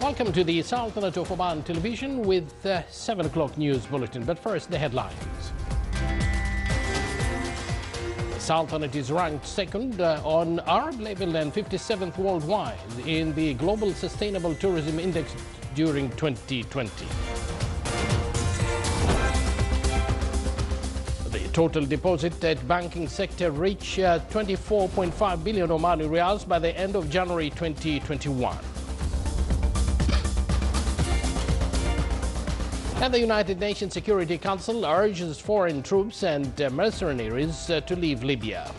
Welcome to the Sultanate of Oman television with 7 o'clock news bulletin. But first, the headlines. The Sultanate is ranked second on Arab level and 57th worldwide in the Global Sustainable Tourism Index during 2020. The total deposit at banking sector reached 24.5 billion Omani Riyals by the end of January 2021. And the United Nations Security Council urges foreign troops and mercenaries to leave Libya.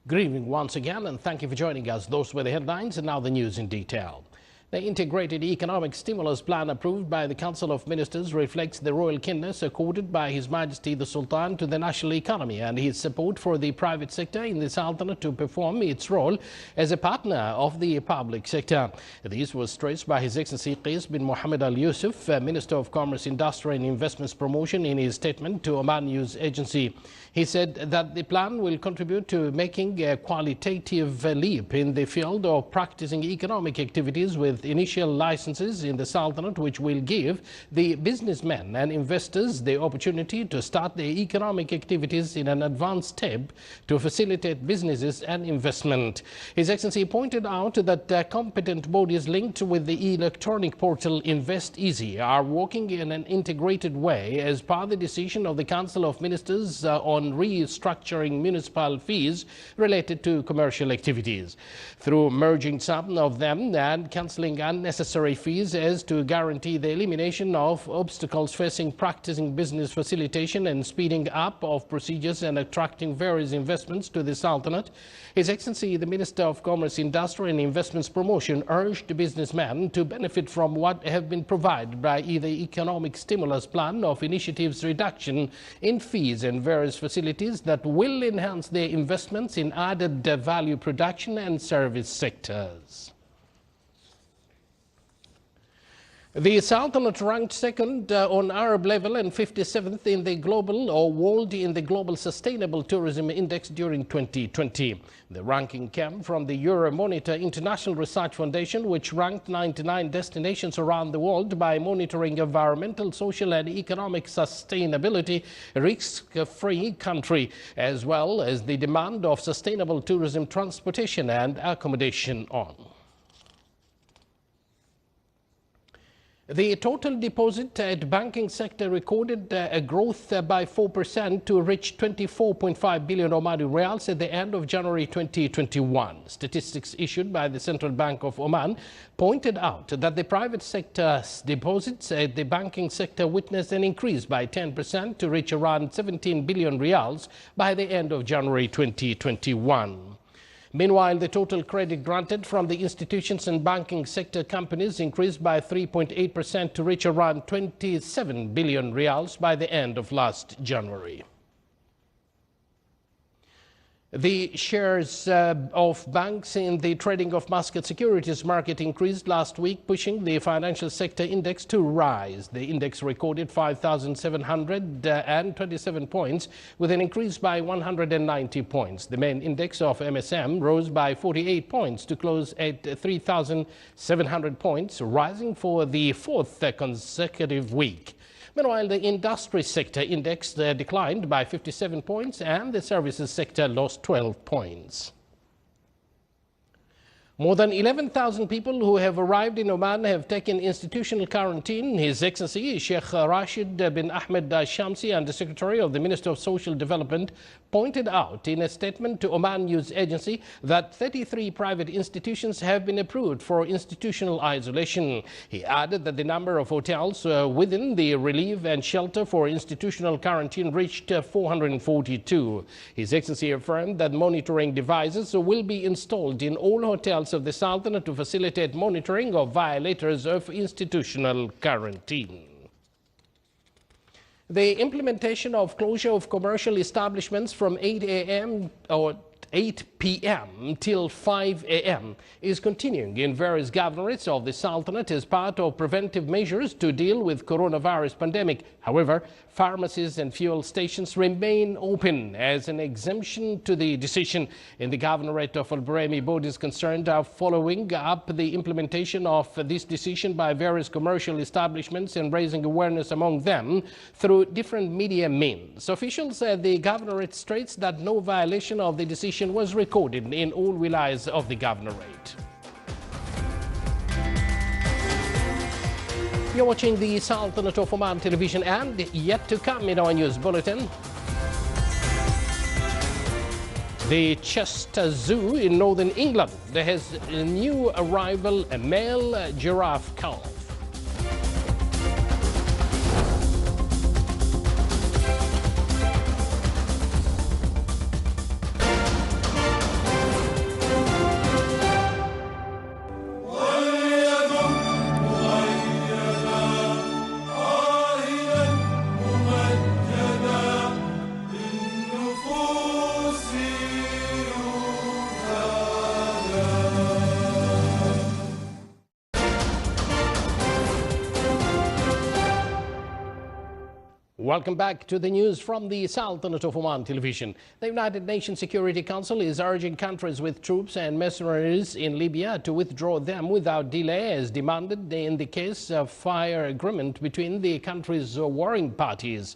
Good evening once again, and thank you for joining us. Those were the headlines, and now the news in detail. The integrated economic stimulus plan approved by the Council of Ministers reflects the royal kindness accorded by His Majesty the Sultan to the national economy and his support for the private sector in the Sultanate to perform its role as a partner of the public sector. This was stressed by His Excellency Qais bin Mohammed Al Yusuf, Minister of Commerce, Industry and Investments Promotion, in his statement to Oman News Agency. He said that the plan will contribute to making a qualitative leap in the field of practicing economic activities with initial licenses in the Sultanate, which will give the businessmen and investors the opportunity to start their economic activities in an advanced step to facilitate businesses and investment. His Excellency pointed out that competent bodies linked with the electronic portal Invest Easy are working in an integrated way as per the decision of the Council of Ministers on restructuring municipal fees related to commercial activities, through merging some of them and cancelling unnecessary fees as to guarantee the elimination of obstacles facing practicing business facilitation and speeding up of procedures and attracting various investments to the Sultanate. His Excellency the Minister of Commerce, Industry and Investments Promotion urged businessmen to benefit from what have been provided by either economic stimulus plan of initiatives reduction in fees and various facilities that will enhance their investments in added value production and service sectors. The Sultanate ranked second on Arab level and 57th in the global or world in the Global Sustainable Tourism Index during 2020. The ranking came from the Euromonitor International Research Foundation, which ranked 99 destinations around the world by monitoring environmental, social and economic sustainability, risk-free country, as well as the demand of sustainable tourism, transportation and accommodation on. The total deposit at banking sector recorded a growth by 4% to reach 24.5 billion Omani Riyals at the end of January 2021. Statistics issued by the Central Bank of Oman pointed out that the private sector's deposits at the banking sector witnessed an increase by 10% to reach around 17 billion Riyals by the end of January 2021. Meanwhile, the total credit granted from the institutions and banking sector companies increased by 3.8% to reach around 27 billion Riyals by the end of last January. The shares of banks in the trading of Muscat Securities market increased last week, pushing the financial sector index to rise. The index recorded 5,727 points, with an increase by 190 points. The main index of MSM rose by 48 points to close at 3,700 points, rising for the fourth consecutive week. Meanwhile, the industry sector index declined by 57 points and the services sector lost 12 points. More than 11,000 people who have arrived in Oman have taken institutional quarantine. His Excellency Sheikh Rashid bin Ahmed Shamsi, Undersecretary of the Ministry of Social Development, pointed out in a statement to Oman News Agency that 33 private institutions have been approved for institutional isolation. He added that the number of hotels within the relief and shelter for institutional quarantine reached 442. His Excellency affirmed that monitoring devices will be installed in all hotels of the Sultanate to facilitate monitoring of violators of institutional quarantine. The implementation of closure of commercial establishments from 8 a.m. or 8 p.m. till 5 a.m. is continuing in various governorates of the Sultanate as part of preventive measures to deal with coronavirus pandemic. However, pharmacies and fuel stations remain open as an exemption to the decision. In the governorate of Al-Brahmi, bodies concerned are following up the implementation of this decision by various commercial establishments and raising awareness among them through different media means. Officials at the governorate states that no violation of the decision was recorded in all wilayas of the governorate. You're watching the Sultanate of Oman television, and yet to come in our news bulletin. The Chester Zoo in northern England, there has a new arrival, a male giraffe calf. Welcome back to the news from the Sultanate of Oman television. The United Nations Security Council is urging countries with troops and mercenaries in Libya to withdraw them without delay, as demanded in the case of fire agreement between the country's warring parties.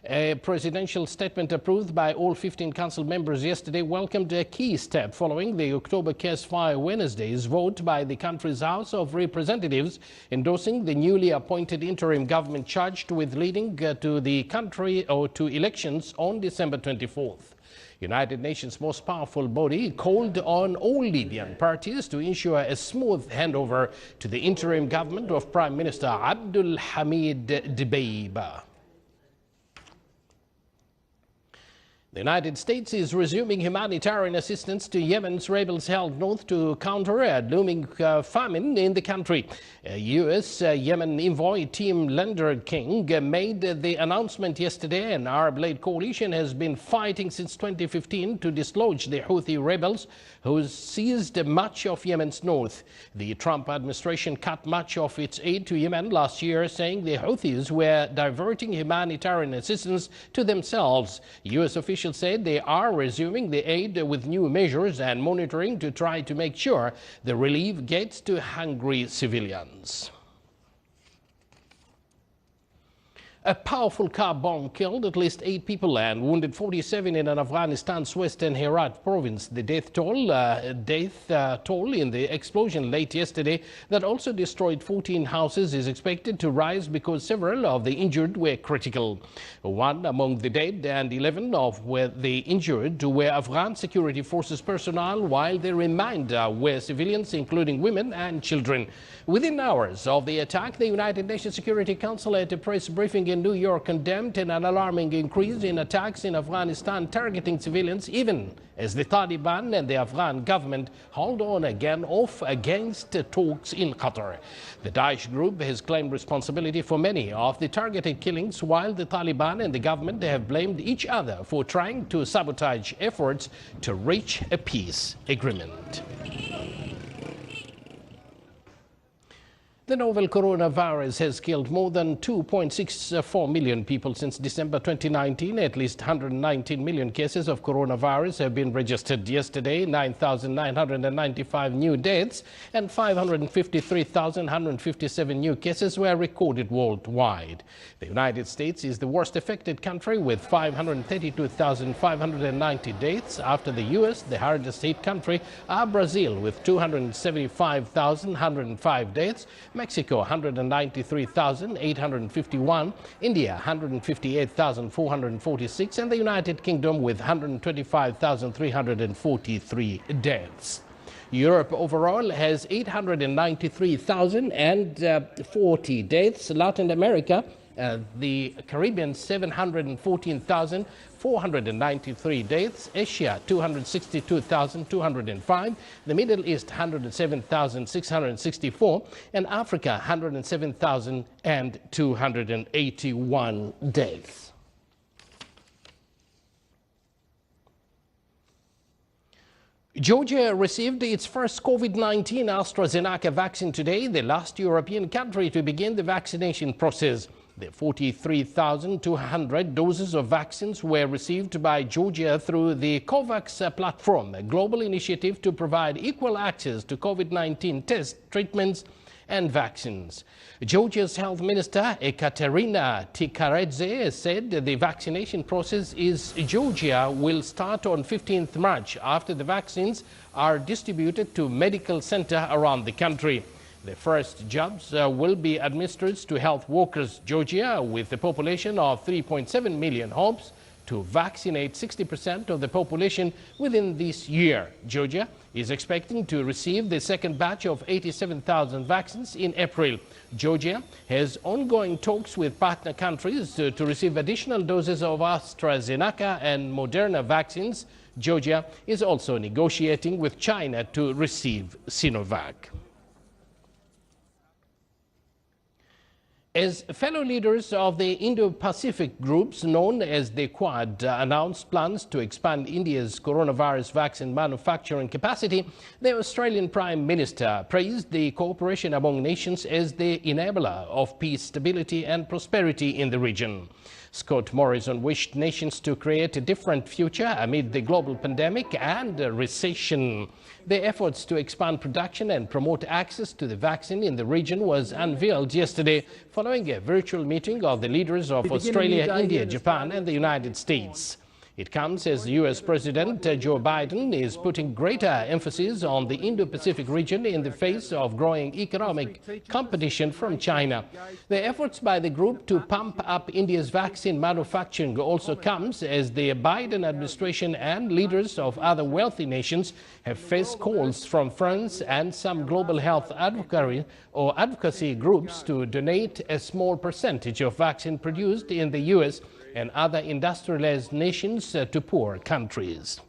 A presidential statement approved by all 15 council members yesterday welcomed a key step following the October ceasefire Wednesday's vote by the country's House of Representatives endorsing the newly appointed interim government charged with leading to the country or to elections on December 24th. United Nations' most powerful body called on all Libyan parties to ensure a smooth handover to the interim government of Prime Minister Abdul Hamid Dbeibah. The United States is resuming humanitarian assistance to Yemen's rebels held north to counter a looming famine in the country. U.S. Yemen envoy Tim Lender King made the announcement yesterday. An Arab-led coalition has been fighting since 2015 to dislodge the Houthi rebels who seized much of Yemen's north. The Trump administration cut much of its aid to Yemen last year, saying the Houthis were diverting humanitarian assistance to themselves. U.S. officials said they are resuming the aid with new measures and monitoring to try to make sure the relief gets to hungry civilians. A powerful car bomb killed at least 8 people and wounded 47 in Afghanistan's western Herat province. The death toll in the explosion late yesterday that also destroyed 14 houses is expected to rise because several of the injured were critical. One among the dead and 11 of the injured were Afghan security forces personnel, while the remainder were civilians, including women and children. Within hours of the attack, the United Nations Security Council at a press briefing in New York condemned an alarming increase in attacks in Afghanistan targeting civilians, even as the Taliban and the Afghan government hold on again off against talks in Qatar. The Daesh group has claimed responsibility for many of the targeted killings, while the Taliban and the government have blamed each other for trying to sabotage efforts to reach a peace agreement. The novel coronavirus has killed more than 2.64 million people since December 2019. At least 119 million cases of coronavirus have been registered yesterday, 9,995 new deaths, and 553,157 new cases were recorded worldwide. The United States is the worst affected country with 532,590 deaths. After the U.S., the hardest hit country are Brazil with 275,105 deaths, Mexico 193,851, India 158,446, and the United Kingdom with 125,343 deaths. Europe overall has 893,040 deaths. Latin America, the Caribbean, 714,493 deaths. Asia, 262,205. The Middle East, 107,664. And Africa, 107,281 deaths. Georgia received its first COVID-19 AstraZeneca vaccine today, the last European country to begin the vaccination process. The 43,200 doses of vaccines were received by Georgia through the COVAX platform, a global initiative to provide equal access to COVID-19 tests, treatments, and vaccines. Georgia's Health Minister Ekaterina Tikaridze said the vaccination process is Georgia will start on 15th March after the vaccines are distributed to medical centers around the country. The first jabs will be administered to health workers. Georgia, with a population of 3.7 million, hopes to vaccinate 60% of the population within this year. Georgia is expecting to receive the second batch of 87,000 vaccines in April. Georgia has ongoing talks with partner countries to receive additional doses of AstraZeneca and Moderna vaccines. Georgia is also negotiating with China to receive Sinovac. As fellow leaders of the Indo-Pacific groups known as the Quad announced plans to expand India's coronavirus vaccine manufacturing capacity, the Australian Prime Minister praised the cooperation among nations as the enabler of peace, stability and prosperity in the region. Scott Morrison wished nations to create a different future amid the global pandemic and recession. The efforts to expand production and promote access to the vaccine in the region was unveiled yesterday following a virtual meeting of the leaders of Australia, India, Japan and the United States. It comes as U.S. President Joe Biden is putting greater emphasis on the Indo-Pacific region in the face of growing economic competition from China. The efforts by the group to pump up India's vaccine manufacturing also comes as the Biden administration and leaders of other wealthy nations have faced calls from France and some global health advocacy groups to donate a small percentage of vaccine produced in the U.S. and other industrialized nations to poor countries.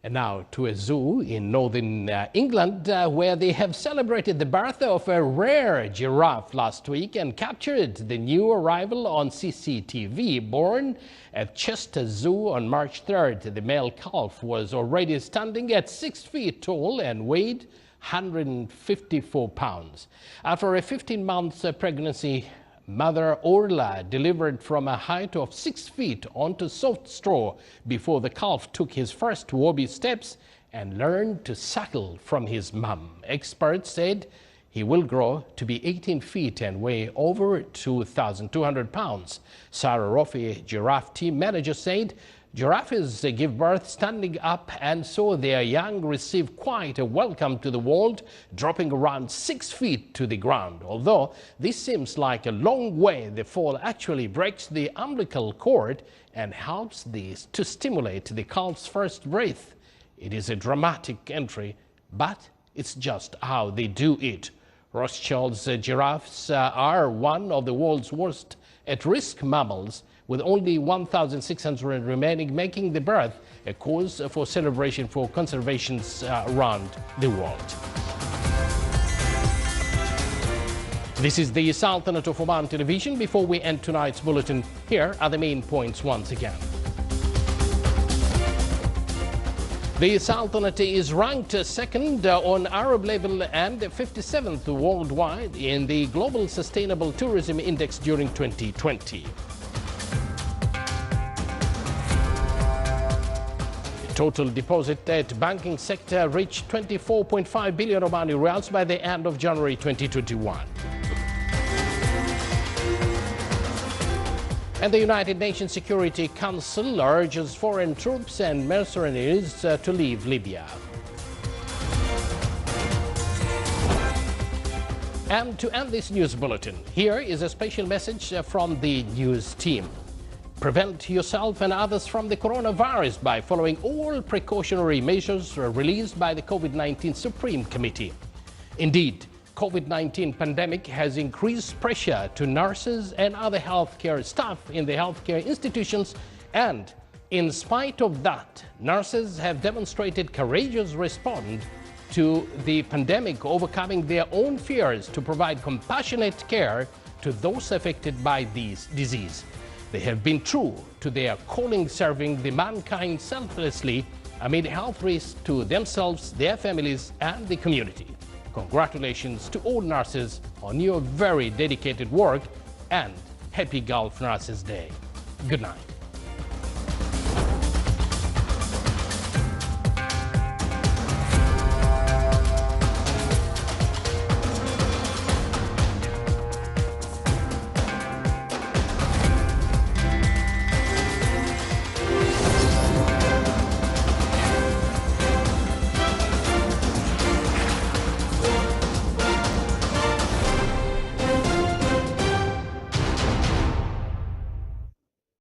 And now to a zoo in northern England, where they have celebrated the birth of a rare giraffe last week and captured the new arrival on CCTV. Born at Chester Zoo on March 3rd, the male calf was already standing at 6 feet tall and weighed 154 pounds. After a 15-month pregnancy, Mother Orla delivered from a height of 6 feet onto soft straw before the calf took his first wobbly steps and learned to suckle from his mum. Experts said he will grow to be 18 feet and weigh over 2,200 pounds. Sarah Roffey, giraffe team manager, said giraffes give birth standing up, and so their young receive quite a welcome to the world, dropping around 6 feet to the ground. Although this seems like a long way, the fall actually breaks the umbilical cord and helps to stimulate the calf's first breath. It is a dramatic entry, but it's just how they do it. Rothschild's giraffes are one of the world's worst at-risk mammals, with only 1,600 remaining, making the birth a cause for celebration for conservationists around the world. This is the Sultanate of Oman television. Before we end tonight's bulletin, here are the main points once again. The Sultanate is ranked second on Arab level and 57th worldwide in the Global Sustainable Tourism Index during 2020. Total deposit at banking sector reached 24.5 billion Omani Riyals by the end of January 2021. And the United Nations Security Council urges foreign troops and mercenaries to leave Libya. And to end this news bulletin, here is a special message from the news team. Prevent yourself and others from the coronavirus by following all precautionary measures released by the COVID-19 Supreme Committee. Indeed, COVID-19 pandemic has increased pressure to nurses and other healthcare staff in the healthcare institutions, and in spite of that, nurses have demonstrated courageous response to the pandemic, overcoming their own fears to provide compassionate care to those affected by this disease. They have been true to their calling, serving the mankind selflessly amid health risks to themselves, their families, and the community. Congratulations to all nurses on your very dedicated work, and happy Gulf Nurses Day. Good night.